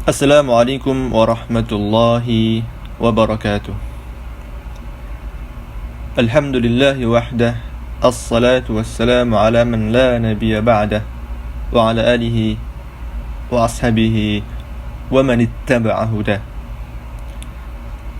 Assalamualaikum warahmatullahi wabarakatuh. Alhamdulillahi wahdah. Assalatu wassalamu ala man la nabiyya ba'dah wa ala alihi wa ashabihi wa man ittaba'a hudah.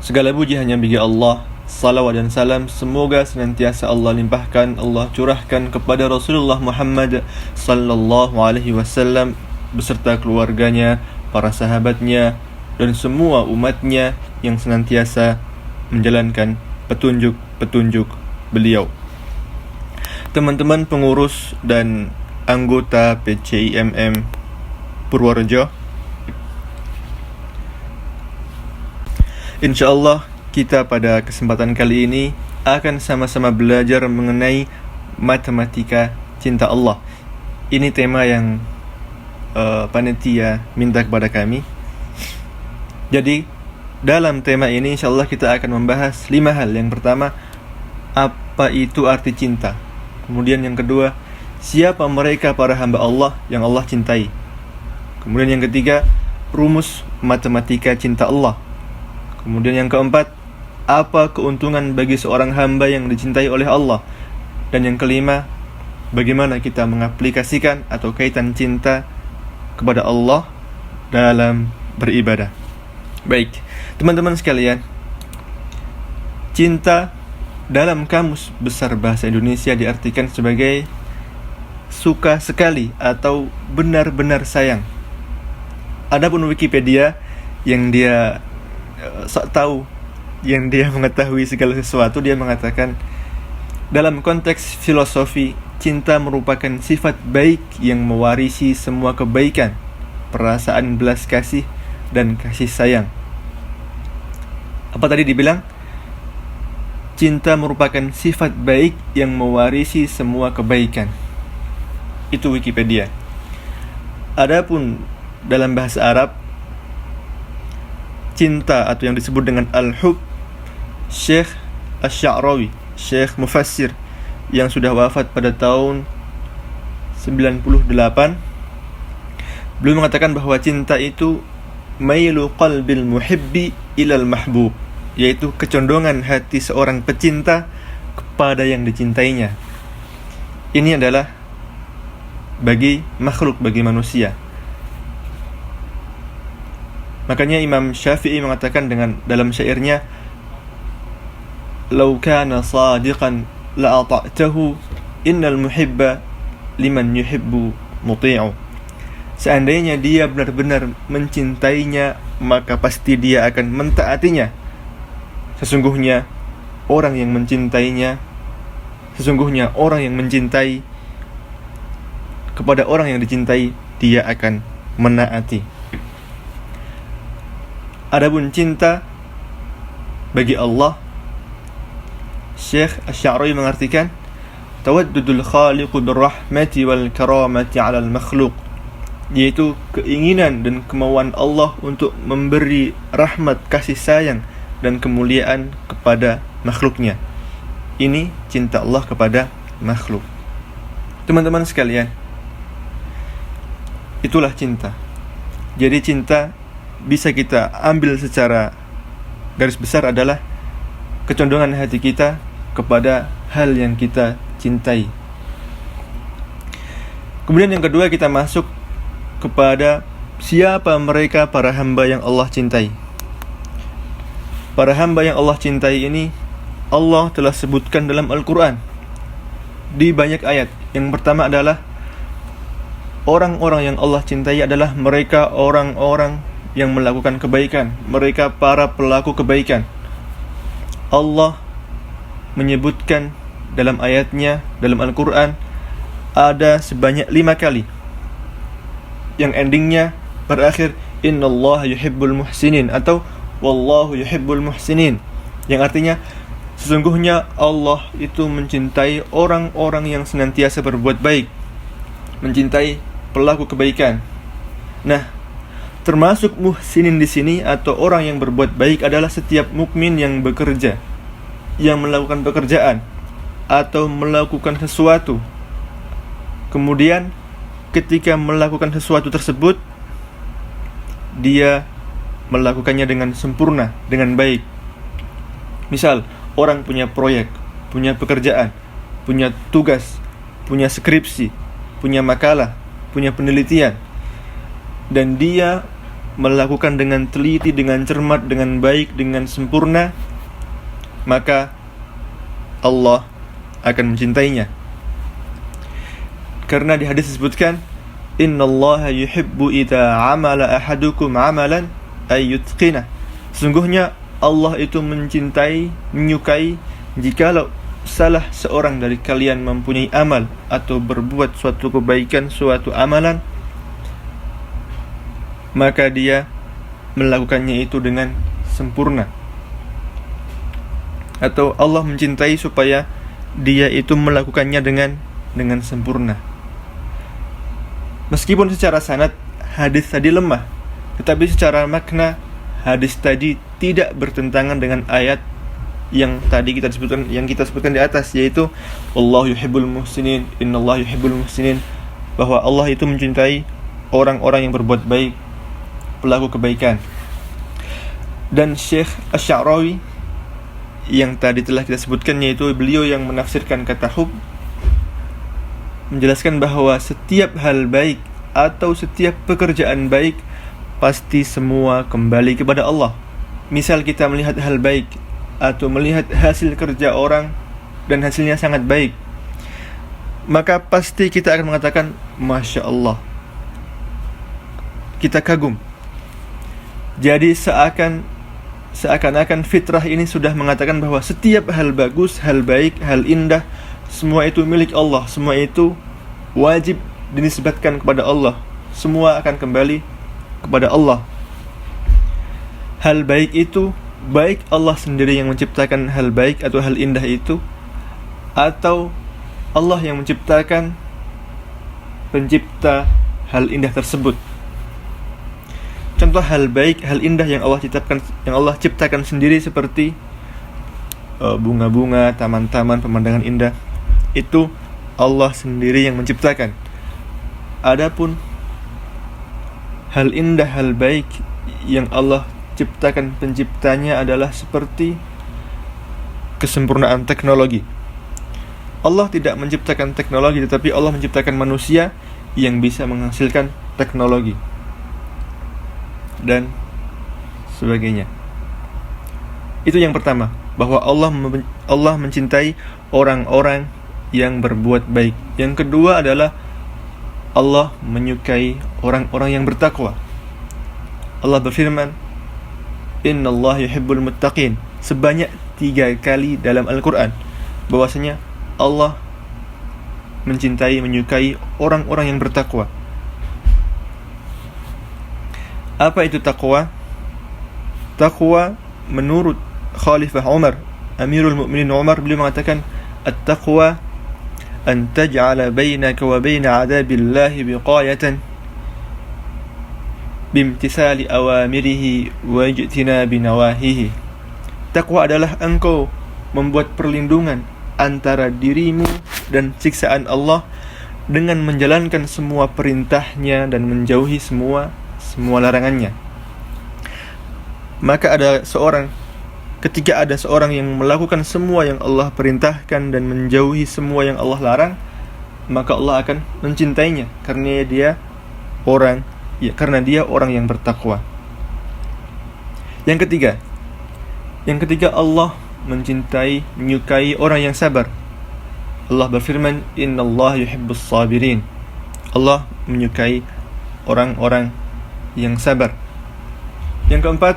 Segala puji hanya bagi Allah. Salawat dan salam semoga senantiasa Allah limpahkan, Allah curahkan kepada Rasulullah Muhammad sallallahu alaihi wasallam beserta keluarganya, para sahabatnya, dan semua umatnya yang senantiasa menjalankan petunjuk-petunjuk beliau. Teman-teman pengurus dan anggota PCIMM Purworejo, InsyaAllah kita pada kesempatan kali ini akan sama-sama belajar mengenai matematika cinta Allah. Ini tema yang panitia minta kepada kami. Jadi dalam tema ini insyaallah kita akan membahas 5 hal. Yang pertama, apa itu arti cinta? Kemudian yang kedua, siapa mereka para hamba Allah yang Allah cintai? Kemudian yang ketiga, rumus matematika cinta Allah. Kemudian yang keempat, apa keuntungan bagi seorang hamba yang dicintai oleh Allah? Dan yang kelima, bagaimana kita mengaplikasikan atau kaitan cinta kepada Allah dalam beribadah. Baik, teman-teman sekalian, cinta dalam Kamus Besar Bahasa Indonesia diartikan sebagai suka sekali atau benar-benar sayang. Adapun Wikipedia yang dia sok tahu, yang dia mengetahui segala sesuatu, dia mengatakan dalam konteks filosofi, cinta merupakan sifat baik yang mewarisi semua kebaikan, perasaan belas kasih, dan kasih sayang. Apa tadi dibilang? Cinta merupakan sifat baik yang mewarisi semua kebaikan. Itu Wikipedia. Adapun dalam bahasa Arab, cinta atau yang disebut dengan al-hub, Syekh Asy-Sya'rawi, Syekh Mufassir yang sudah wafat pada tahun 98, beliau mengatakan bahwa cinta itu mailu qalbil muhibbi ilal mahbub, yaitu kecondongan hati seorang pecinta kepada yang dicintainya. Ini adalah bagi makhluk, bagi manusia. Makanya Imam Syafi'i mengatakan dalam syairnya, "Lau kana shadiqan la ata'tahu innal muhibba liman yuhibbu muti'u." Seandainya dia benar-benar mencintainya, maka pasti dia akan mentaatinya. Sesungguhnya orang yang mencintai kepada orang yang dicintai, dia akan menaati. Adapun cinta bagi Allah, Syekh Asy-Sya'rawi mengartikan tawaddudul khaliqu birrahmati wal karamati 'alal makhluq, yaitu keinginan dan kemauan Allah untuk memberi rahmat, kasih sayang, dan kemuliaan kepada makhluknya. Ini cinta Allah kepada makhluk. Teman-teman sekalian, itulah cinta. Jadi cinta bisa kita ambil secara garis besar adalah kecondongan hati kita kepada hal yang kita cintai. Kemudian yang kedua, kita masuk kepada siapa mereka para hamba yang Allah cintai. Para hamba yang Allah cintai ini Allah telah sebutkan dalam Al-Quran di banyak ayat. Yang pertama adalah orang-orang yang Allah cintai adalah mereka orang-orang yang melakukan kebaikan, mereka para pelaku kebaikan. Allah menyebutkan dalam ayatnya, dalam Al-Quran, ada sebanyak 5 kali yang endingnya berakhir innallaha yuhibbul muhsinin atau wallahu yuhibbul muhsinin, yang artinya sesungguhnya Allah itu mencintai orang-orang yang senantiasa berbuat baik, mencintai pelaku kebaikan. Nah, termasuk muhsinin di sini atau orang yang berbuat baik adalah setiap mukmin yang bekerja, yang melakukan pekerjaan atau melakukan sesuatu. Kemudian ketika melakukan sesuatu tersebut dia melakukannya dengan sempurna, dengan baik. Misal, orang punya proyek, punya pekerjaan, punya tugas, punya skripsi, punya makalah, punya penelitian, dan dia melakukan dengan teliti, dengan cermat, dengan baik, dengan sempurna, maka Allah akan mencintainya. Karena di hadis disebutkan, innallaha yuhibbu idza amala ahadukum amalan ay yutqinah. Sesungguhnya Allah itu mencintai, menyukai jikalau salah seorang dari kalian mempunyai amal atau berbuat suatu kebaikan, suatu amalan, maka dia melakukannya itu dengan sempurna. Atau Allah mencintai supaya dia itu melakukannya dengan sempurna. Meskipun secara sanad hadis tadi lemah, tetapi secara makna hadis tadi tidak bertentangan dengan ayat yang tadi kita sebutkan di atas, yaitu Wallahu yuhibbul muhsinin, innallaha yuhibbul muhsinin, bahwa Allah itu mencintai orang-orang yang berbuat baik, pelaku kebaikan. Dan Syekh Asy-Sya'rawi yang tadi telah kita sebutkan, yaitu beliau yang menafsirkan kata hub, menjelaskan bahwa setiap hal baik atau setiap pekerjaan baik pasti semua kembali kepada Allah. Misal kita melihat hal baik atau melihat hasil kerja orang dan hasilnya sangat baik, maka pasti kita akan mengatakan Masya Allah, kita kagum. Jadi seakan-akan fitrah ini sudah mengatakan bahwa setiap hal bagus, hal baik, hal indah, semua itu milik Allah, semua itu wajib dinisbatkan kepada Allah, semua akan kembali kepada Allah. Hal baik itu, baik Allah sendiri yang menciptakan hal baik atau hal indah itu, atau Allah yang menciptakan pencipta hal indah tersebut. Contoh hal baik, hal indah yang Allah ciptakan sendiri seperti bunga-bunga, taman-taman, pemandangan indah, itu Allah sendiri yang menciptakan. Adapun hal indah, hal baik yang Allah ciptakan penciptanya adalah seperti kesempurnaan teknologi. Allah tidak menciptakan teknologi, tetapi Allah menciptakan manusia yang bisa menghasilkan teknologi dan sebagainya. Itu yang pertama, bahwa Allah mencintai orang-orang yang berbuat baik. Yang kedua adalah Allah menyukai orang-orang yang bertakwa. Allah berfirman, innallaha yuhibbul muttaqin, sebanyak 3 kali dalam Al-Quran, bahwasanya Allah mencintai, menyukai orang-orang yang bertakwa. Apa itu takwa? Takwa menurut Khalifah Umar, Amirul Mukminin Umar, beliau mengatakan, at-taqwa an taj'ala bainaka wa baina 'adabillahi biqayatan bimtisali awamirihi wa ijtinabi nawahihi. Takwa adalah engkau membuat perlindungan antara dirimu dan siksaan Allah dengan menjalankan semua perintahnya dan menjauhi semua larangannya. Maka ketika ada seorang yang melakukan semua yang Allah perintahkan dan menjauhi semua yang Allah larang, maka Allah akan mencintainya karena dia orang yang bertakwa. Yang ketiga Allah mencintai, menyukai orang yang sabar. Allah berfirman, innallaha yuhibbus sabirin. Allah menyukai orang-orang yang sabar. Yang keempat,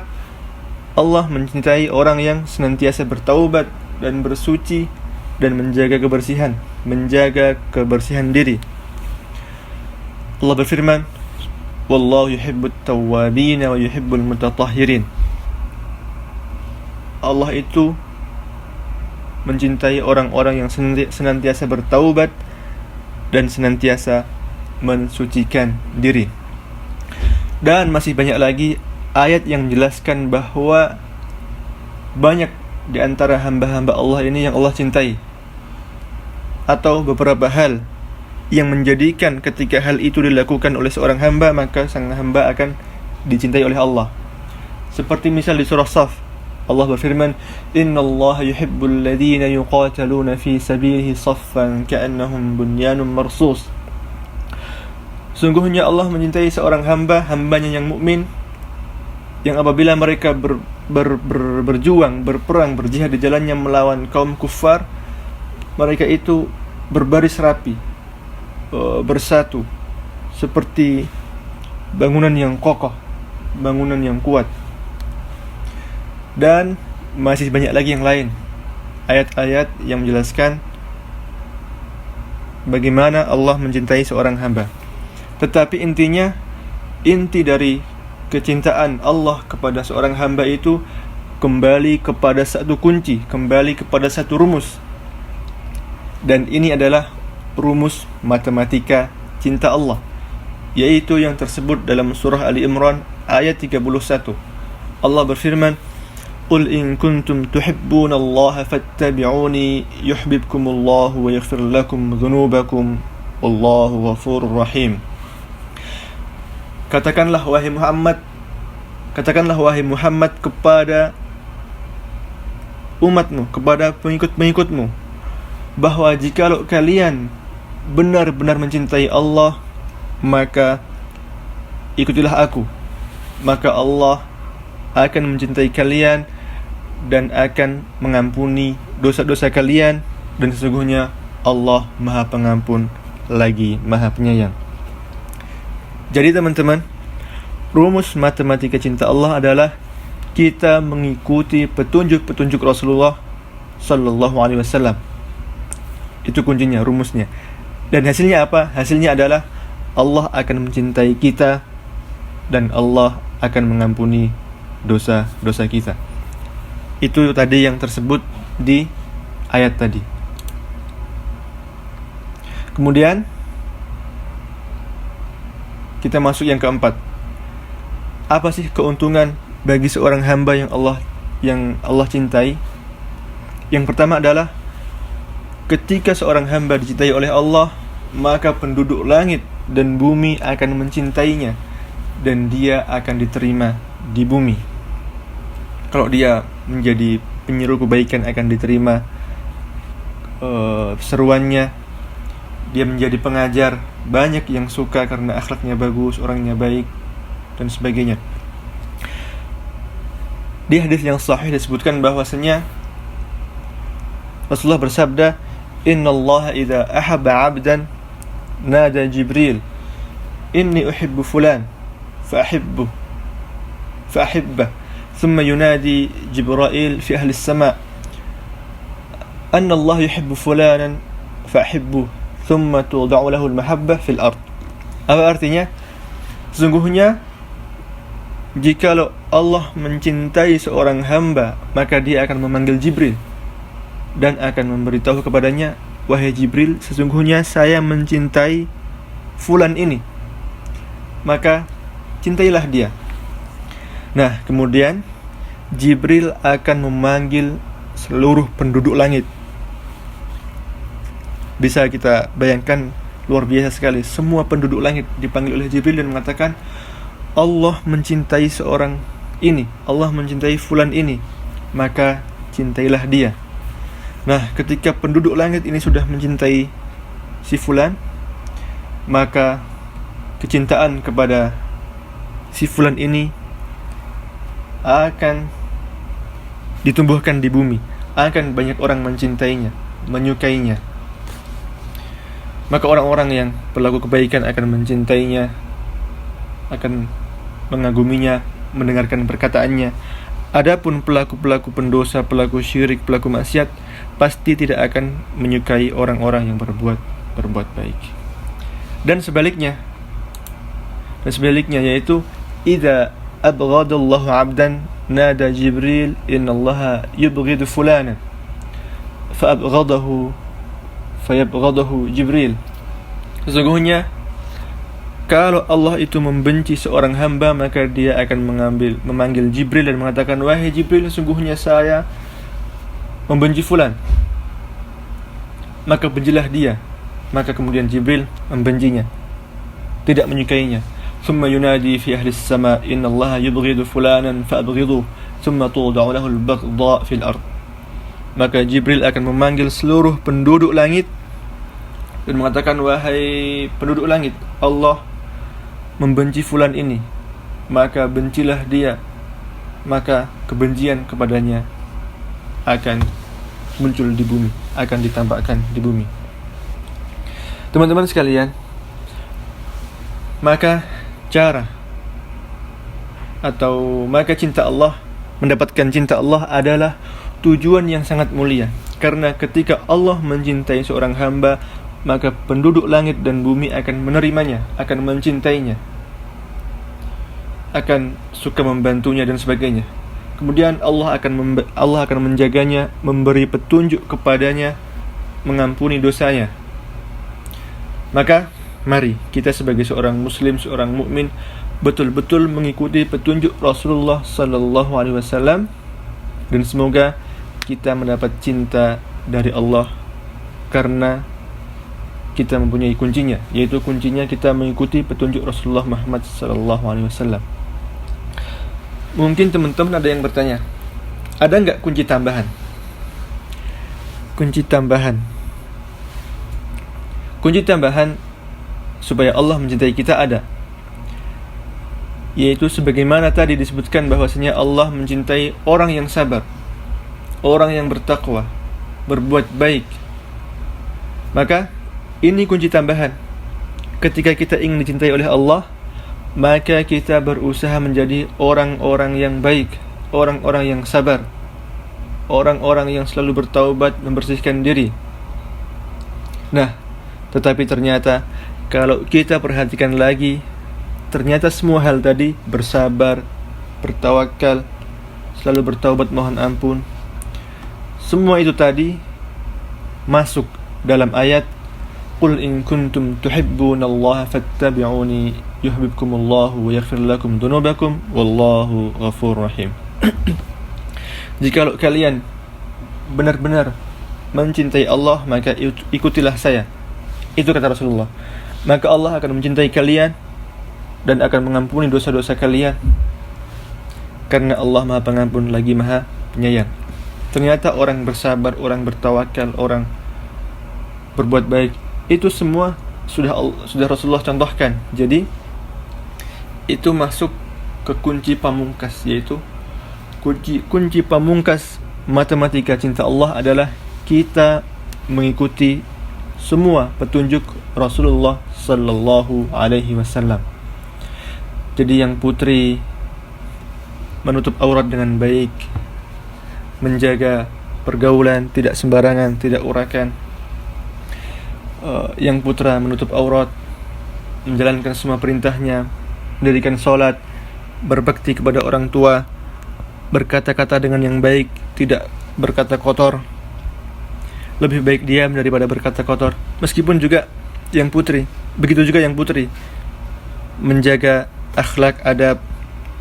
Allah mencintai orang yang senantiasa bertaubat dan bersuci dan menjaga kebersihan diri. Allah berfirman, wallahu yuhibbut tawwabin wa yuhibbul mutatahhirin. Allah itu mencintai orang-orang yang senantiasa bertaubat dan senantiasa mensucikan diri. Dan masih banyak lagi ayat yang menjelaskan bahwa banyak di antara hamba-hamba Allah ini yang Allah cintai, atau beberapa hal yang menjadikan ketika hal itu dilakukan oleh seorang hamba, maka sang hamba akan dicintai oleh Allah. Seperti misal di surah Saf, Allah berfirman, "Innallaha yuhibbul ladzina yuqataluna fi sabilihi saffan ka'annahum bunyanun marsus." Sungguhnya Allah mencintai seorang hambanya yang mukmin, yang apabila mereka berjuang, berperang, berjihad di jalannya melawan kaum kufar, mereka itu berbaris rapi, bersatu, seperti bangunan yang kokoh, bangunan yang kuat. Dan masih banyak lagi yang lain, ayat-ayat yang menjelaskan bagaimana Allah mencintai seorang hamba. Tetapi inti dari kecintaan Allah kepada seorang hamba itu kembali kepada satu kunci, kembali kepada satu rumus. Dan ini adalah rumus matematika cinta Allah, yaitu yang tersebut dalam surah Ali Imran ayat 31. Allah berfirman, "Qul in kuntum tuhibbunallaha fattabi'uni yuhibbukumullahu wa yaghfir lakum dzunubakum wallahu ghafurur rahim." Katakanlah wahai Muhammad kepada umatmu, kepada pengikut-pengikutmu, bahwa jikalau kalian benar-benar mencintai Allah, maka ikutilah aku, maka Allah akan mencintai kalian dan akan mengampuni dosa-dosa kalian, dan sesungguhnya Allah Maha Pengampun lagi Maha Penyayang. Jadi teman-teman, rumus matematika cinta Allah adalah kita mengikuti petunjuk-petunjuk Rasulullah Sallallahu Alaihi Wasallam. Itu kuncinya, rumusnya. Dan hasilnya apa? Hasilnya adalah Allah akan mencintai kita dan Allah akan mengampuni dosa-dosa kita. Itu tadi yang tersebut di ayat tadi. Kemudian kita masuk yang keempat. Apa sih keuntungan bagi seorang hamba yang Allah cintai? Yang pertama adalah ketika seorang hamba dicintai oleh Allah, maka penduduk langit dan bumi akan mencintainya dan dia akan diterima di bumi. Kalau dia menjadi penyeru kebaikan akan diterima seruannya. Dia menjadi pengajar, banyak yang suka karena akhlaknya bagus, orangnya baik, dan sebagainya. Di hadis yang sahih disebutkan bahwasanya Rasulullah bersabda, "Innallaha idza ahabba 'abdan nada Jibril, inni uhibbu fulan, fa'ahibbah. Thumma yunadi Jibril fi ahli as-sama' anna Allah yuhibbu fulanan fa'ahibbuh. Thumma tuda'u lahu al-mahabbah fil ard." Apa artinya? Sesungguhnya jikalau Allah mencintai seorang hamba, maka dia akan memanggil Jibril dan akan memberitahu kepadanya, "Wahai Jibril, sesungguhnya saya mencintai fulan ini, maka cintailah dia." Nah, kemudian Jibril akan memanggil seluruh penduduk langit. Bisa kita bayangkan, luar biasa sekali. Semua penduduk langit dipanggil oleh Jibril dan mengatakan, Allah mencintai seorang ini, Allah mencintai fulan ini, maka cintailah dia. Nah, ketika penduduk langit ini sudah mencintai si fulan, maka kecintaan kepada si fulan ini akan ditumbuhkan di bumi, akan banyak orang mencintainya, menyukainya. Maka orang-orang yang berlaku kebaikan akan mencintainya, akan mengaguminya, mendengarkan perkataannya. Adapun pelaku-pelaku pendosa, pelaku syirik, pelaku maksiat, pasti tidak akan menyukai orang-orang yang berbuat baik. Dan sebaliknya yaitu idza abghadallahu 'abdan nada Jibril innallaha yubghidu fulanan fa abghadahu fayabghadahu Jibril. Sesungguhnya kalau Allah itu membenci seorang hamba, maka dia akan memanggil Jibril dan mengatakan, "Wahai Jibril, sesungguhnya saya membenci fulan, maka bencilah dia." Maka kemudian Jibril membencinya, tidak menyukainya. ثم ينادي في أهل السماء إن الله يبغض فلانا فأبغضوه ثم توضع له البغضاء في الأرض. Maka Jibril akan memanggil seluruh penduduk langit dan mengatakan, wahai penduduk langit, Allah membenci fulan ini, maka bencilah dia. Maka kebencian kepadanya akan muncul di bumi, akan ditampakkan di bumi. Teman-teman sekalian, maka cinta Allah, mendapatkan cinta Allah adalah tujuan yang sangat mulia. Karena ketika Allah mencintai seorang hamba, maka penduduk langit dan bumi akan menerimanya, akan mencintainya, akan suka membantunya dan sebagainya. Kemudian Allah akan menjaganya, memberi petunjuk kepadanya, mengampuni dosanya. Maka mari kita sebagai seorang muslim, seorang mukmin, betul-betul mengikuti petunjuk Rasulullah sallallahu alaihi wasallam, dan semoga kita mendapat cinta dari Allah karena kita mempunyai kuncinya, yaitu kuncinya kita mengikuti petunjuk Rasulullah Muhammad sallallahu alaihi wasallam. Mungkin teman-teman ada yang bertanya, ada enggak kunci tambahan? Kunci tambahan supaya Allah mencintai kita ada, yaitu sebagaimana tadi disebutkan bahwasanya Allah mencintai orang yang sabar, orang yang bertakwa, berbuat baik. Maka ini kunci tambahan. Ketika kita ingin dicintai oleh Allah, maka kita berusaha menjadi orang-orang yang baik, orang-orang yang sabar, orang-orang yang selalu bertaubat, membersihkan diri. Nah, tetapi ternyata kalau kita perhatikan lagi, ternyata semua hal tadi, bersabar, bertawakal, selalu bertaubat, mohon ampun, semua itu tadi masuk dalam ayat Qul in kuntum tuhibbunallaha fattabi'uni yuhibbukumullahu wa yaghfir lakum dzunubakum wallahu ghafurur rahim. Jikalau kalian benar-benar mencintai Allah, maka ikutilah saya. Itu kata Rasulullah. Maka Allah akan mencintai kalian dan akan mengampuni dosa-dosa kalian, karena Allah Maha Pengampun lagi Maha Penyayang. Ternyata orang bersabar, orang bertawakal, orang berbuat baik, itu semua sudah Rasulullah contohkan. Jadi itu masuk ke kunci pamungkas, yaitu kunci pamungkas matematika cinta Allah adalah kita mengikuti semua petunjuk Rasulullah sallallahu alaihi wasallam. Jadi yang putri menutup aurat dengan baik, menjaga pergaulan, tidak sembarangan, tidak urakan. Yang putra menutup aurat, menjalankan semua perintahnya, mendirikan sholat, berbakti kepada orang tua, berkata-kata dengan yang baik, tidak berkata kotor. Lebih baik diam daripada berkata kotor. Meskipun juga yang putri, begitu juga yang putri, menjaga akhlak adab,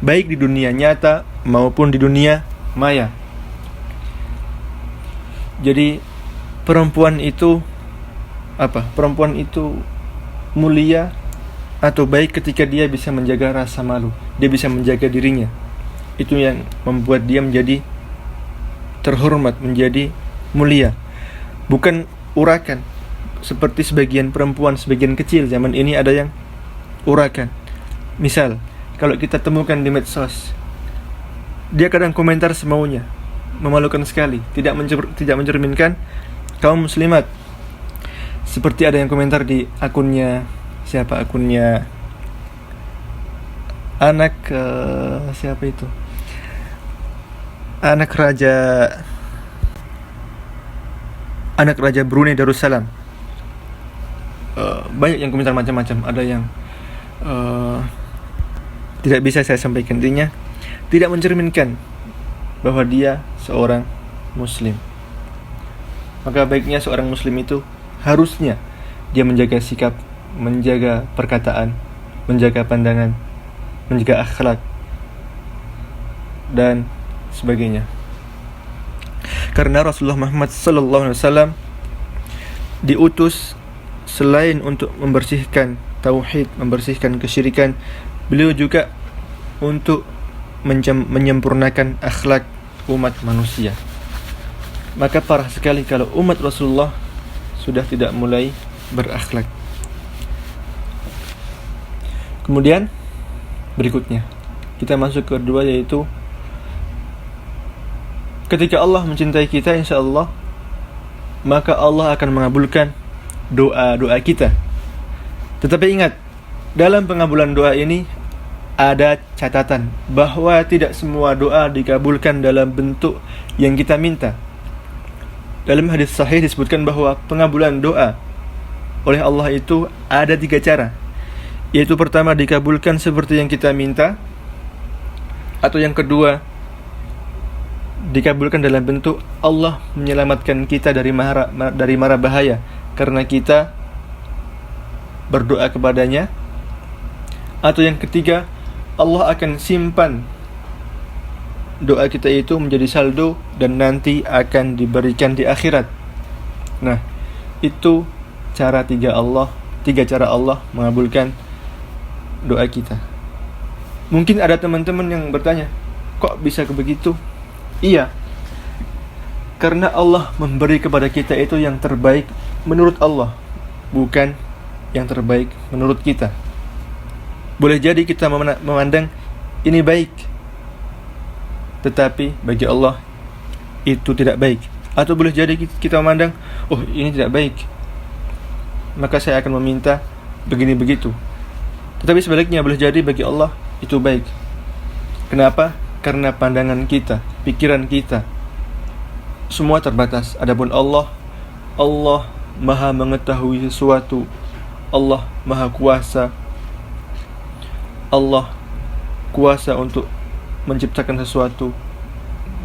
baik di dunia nyata maupun di dunia maya. Jadi perempuan itu mulia atau baik ketika dia bisa menjaga rasa malu, dia bisa menjaga dirinya. Itu yang membuat dia menjadi terhormat, menjadi mulia. Bukan urakan seperti sebagian perempuan, sebagian kecil zaman ini ada yang urakan. Misal, kalau kita temukan di medsos, dia kadang komentar semaunya, memalukan sekali, tidak mencerminkan kaum muslimat. Seperti ada yang komentar di akunnya anak Raja Brunei Darussalam. Banyak yang komentar macam-macam. Ada yang tidak bisa saya sampaikan, intinya tidak mencerminkan bahwa dia seorang muslim. Maka baiknya seorang muslim itu harusnya dia menjaga sikap, menjaga perkataan, menjaga pandangan, menjaga akhlak dan sebagainya. Karena Rasulullah Muhammad sallallahu alaihi wasallam diutus selain untuk membersihkan tauhid, membersihkan kesyirikan, beliau juga untuk menyempurnakan akhlak umat manusia. Maka parah sekali kalau umat Rasulullah sudah tidak mulai berakhlak. Kemudian berikutnya kita masuk ke kedua, yaitu ketika Allah mencintai kita, insya Allah, maka Allah akan mengabulkan doa-doa kita. Tetapi ingat, dalam pengabulan doa ini ada catatan bahwa tidak semua doa dikabulkan dalam bentuk yang kita minta. Dalam hadis sahih disebutkan bahwa pengabulan doa oleh Allah itu ada 3 cara. Yaitu pertama, dikabulkan seperti yang kita minta, atau yang kedua, dikabulkan dalam bentuk Allah menyelamatkan kita dari mara bahaya karena kita berdoa kepadanya, atau yang ketiga, Allah akan simpan doa kita itu menjadi saldo dan nanti akan diberikan di akhirat. Nah, itu tiga cara Allah mengabulkan doa kita. Mungkin ada teman-teman yang bertanya, kok bisa begitu? Iya, karena Allah memberi kepada kita itu yang terbaik menurut Allah, bukan yang terbaik menurut kita. Boleh jadi kita memandang ini baik, tetapi bagi Allah itu tidak baik. Atau boleh jadi kita memandang, oh ini tidak baik, maka saya akan meminta begini begitu. Tetapi sebaliknya, boleh jadi bagi Allah itu baik. Kenapa? Karena pandangan kita, pikiran kita, semua terbatas. Adapun Allah Maha mengetahui sesuatu. Allah Maha kuasa. Allah kuasa untuk menciptakan sesuatu,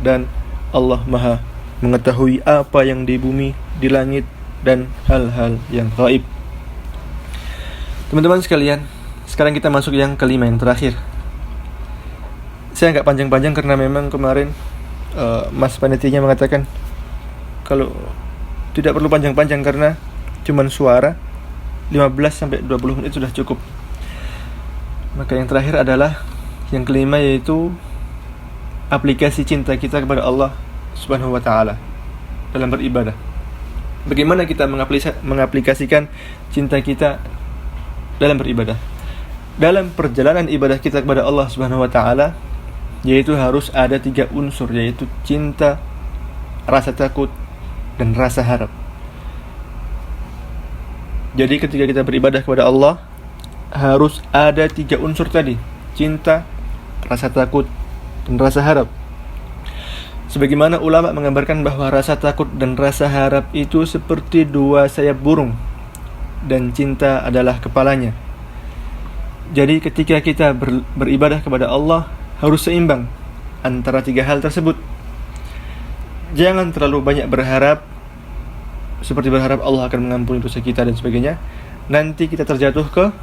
dan Allah Maha mengetahui apa yang di bumi, di langit, dan hal-hal yang gaib. Teman-teman sekalian, sekarang kita masuk yang kelima, yang terakhir. Saya nggak panjang-panjang karena memang kemarin Mas panitianya mengatakan kalau tidak perlu panjang-panjang karena cuman suara 15-20 menit sudah cukup. Maka yang terakhir adalah yang kelima, yaitu aplikasi cinta kita kepada Allah Subhanahu wa taala dalam beribadah. Bagaimana kita mengaplikasikan cinta kita dalam beribadah? Dalam perjalanan ibadah kita kepada Allah Subhanahu wa taala, yaitu harus ada 3 unsur, yaitu cinta, rasa takut, dan rasa harap. Jadi ketika kita beribadah kepada Allah, harus ada 3 unsur tadi: cinta, rasa takut, dan rasa harap. Sebagaimana ulama menggambarkan bahwa rasa takut dan rasa harap itu seperti 2 sayap burung, dan cinta adalah kepalanya. Jadi ketika kita beribadah kepada Allah, harus seimbang antara 3 hal tersebut. Jangan terlalu banyak berharap, seperti berharap Allah akan mengampuni dosa kita dan sebagainya. Nanti kita terjatuh ke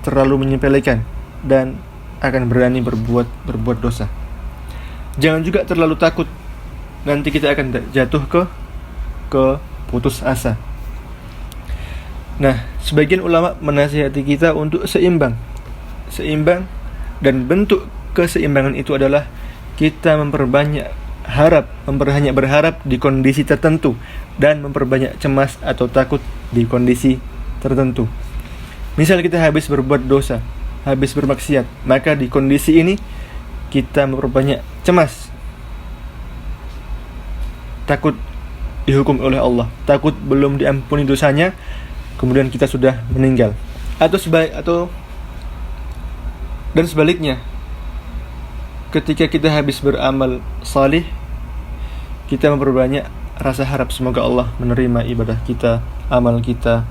terlalu menyepelekan dan akan berani berbuat dosa. Jangan juga terlalu takut, nanti kita akan jatuh ke putus asa. Nah, sebagian ulama menasihati kita untuk seimbang, dan bentuk keseimbangan itu adalah kita memperbanyak berharap di kondisi tertentu, dan memperbanyak cemas atau takut di kondisi tertentu. Misal kita habis berbuat dosa, habis bermaksiat, maka di kondisi ini kita memperbanyak cemas, takut dihukum oleh Allah, takut belum diampuni dosanya, kemudian kita sudah meninggal. Dan sebaliknya, ketika kita habis beramal salih, kita memperbanyak rasa harap semoga Allah menerima ibadah kita, amal kita,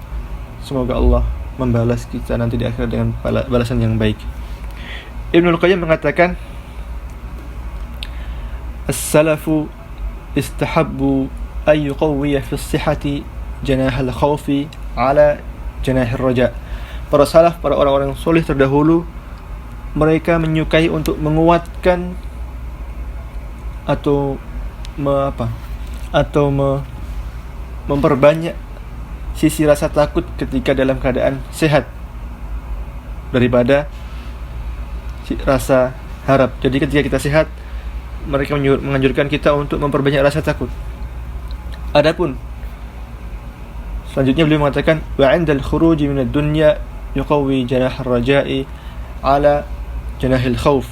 semoga Allah membalas kita nanti di akhirat dengan balasan yang baik. Ibnul Qayyim mengatakan, as-salafu istahabbu an yuqawwiya fi as-sihhati janah al-khawfi ala janah ar-raja. Para salaf, para orang-orang soleh terdahulu, mereka menyukai untuk menguatkan atau memperbanyak sisi rasa takut ketika dalam keadaan sehat, daripada rasa harap. Jadi ketika kita sehat, mereka menganjurkan kita untuk memperbanyak rasa takut. Adapun selanjutnya beliau mengatakan wa 'indal khuruji minad dunya yuqawwi janah ar-raja'i 'ala janahil khauf.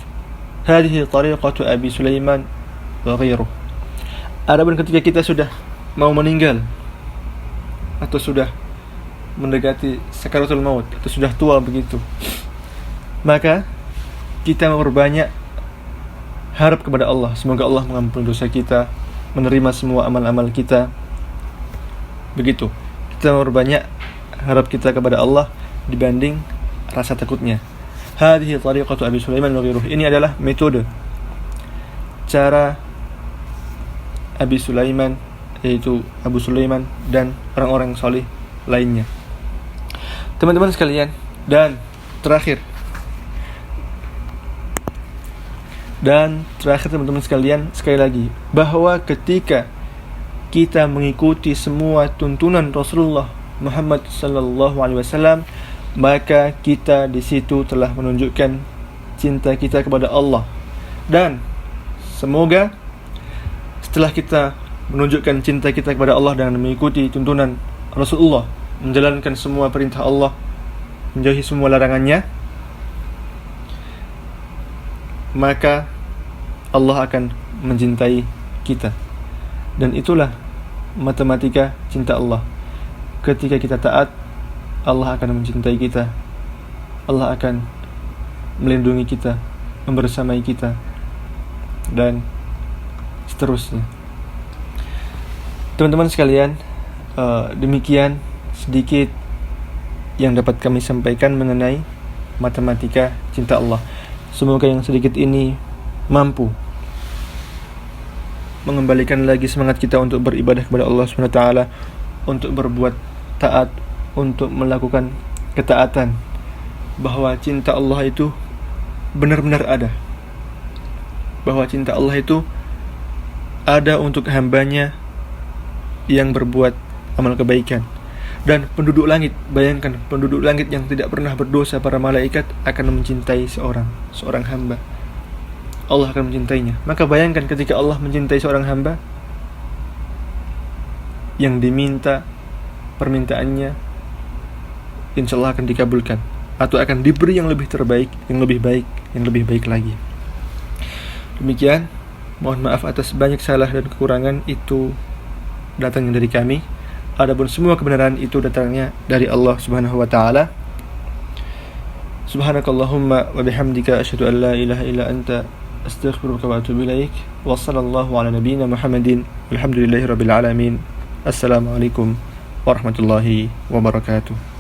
Hadhihi tariqatu Abi Sulaiman wa ghairuh. Adapun ketika kita sudah mau meninggal atau sudah mendekati sakaratul maut atau sudah tua begitu, maka kita memperbanyak harap kepada Allah, semoga Allah mengampuni dosa kita, menerima semua amal-amal kita. Begitu, kita memperbanyak harap kita kepada Allah dibanding rasa takutnya. Hadhihi tariqatu Abi Sulaiman wa ghairuh. Ini adalah metode, cara Abi Sulaiman, yaitu Abu Sulaiman dan orang-orang saleh lainnya. Teman-teman sekalian, dan terakhir teman-teman sekalian, sekali lagi, bahwa ketika kita mengikuti semua tuntunan Rasulullah Muhammad sallallahu alaihi wasallam, maka kita di situ telah menunjukkan cinta kita kepada Allah. Dan semoga setelah kita menunjukkan cinta kita kepada Allah dan mengikuti tuntunan Rasulullah, menjalankan semua perintah Allah, menjauhi semua larangannya, maka Allah akan mencintai kita. Dan itulah matematika cinta Allah. Ketika kita taat, Allah akan mencintai kita, Allah akan melindungi kita, membersamai kita, dan seterusnya. Teman-teman sekalian, demikian sedikit yang dapat kami sampaikan mengenai matematika cinta Allah. Semoga yang sedikit ini mampu mengembalikan lagi semangat kita untuk beribadah kepada Allah SWT, untuk berbuat taat, untuk melakukan ketaatan, bahwa cinta Allah itu benar-benar ada, bahwa cinta Allah itu ada untuk hambanya yang berbuat amal kebaikan. Dan penduduk langit, bayangkan penduduk langit yang tidak pernah berdosa, para malaikat akan mencintai seorang hamba. Allah akan mencintainya. Maka bayangkan ketika Allah mencintai seorang hamba, yang diminta permintaannya insya Allah akan dikabulkan, atau akan diberi yang lebih terbaik, yang lebih baik lagi. Demikian, mohon maaf atas banyak salah dan kekurangan, itu datangnya dari kami. Adapun semua kebenaran itu datangnya dari Allah Subhanahu wa taala. Subhanakallahumma wa bihamdika asyhadu an la ilaha illa anta astaghfiruka wa atubu ilaik. Wa sallallahu ala nabiyyina Muhammadin walhamdulillahirabbil alamin. Assalamualaikum warahmatullahi wabarakatuh.